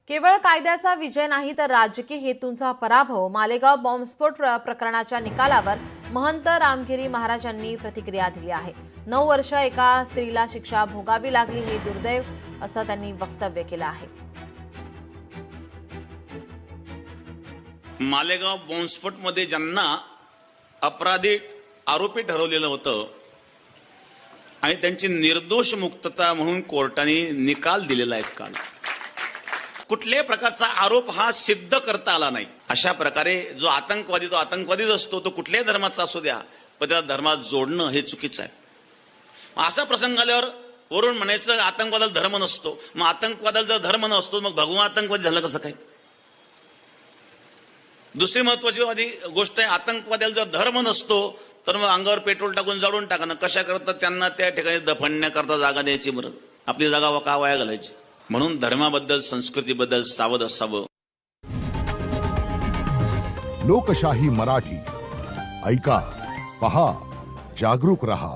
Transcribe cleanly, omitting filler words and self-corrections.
केवळ कायद्याचा विजय नाही तर राजकीय हेतूंचा पराभव. मालेगाव बॉम्बस्फोट प्रकरणाच्या निकालावर महंत रामगिरी महाराजांनी प्रतिक्रिया दिली आहे. 9 वर्ष एका स्त्रीला शिक्षा भोगावी लागली हे दुर्दैव असं त्यांनी वक्तव्य केलं आहे. मालेगाव बॉम्बस्फोटमध्ये ज्यांना अपराधी आरोपी ठरवलेलं होतं आणि त्यांची निर्दोष मुक्तता म्हणून कोर्टाने निकाल दिलेला आहे. काल कुठल्याही प्रकारचा आरोप हा सिद्ध करता आला नाही. अशा प्रकारे जो आतंकवादीच असतो, तो कुठल्याही धर्माचा असू द्या, पण त्याला धर्मात जोडणं हे चुकीचं आहे. असा प्रसंग आल्यावर वरून म्हणायचं आतंकवादाला धर्म नसतो. मग आतंकवादाला जर धर्म नसतो मग भगवान आतंकवादी झालं कसं काय? दुसरी महत्वाची गोष्ट आहे, आतंकवाद्याला जर धर्म नसतो तर मग अंगावर पेट्रोल टाकून जाळून टाका ना. कशा करता त्यांना त्या ठिकाणी दफनण्याकरता जागा द्यायची? बरं, आपली जागा का वाया घालायची? म्हणून धर्माबद्दल संस्कृतीबद्दल सावध असावं. लोकशाही मराठी ऐका, पहा, जागरूक रहा.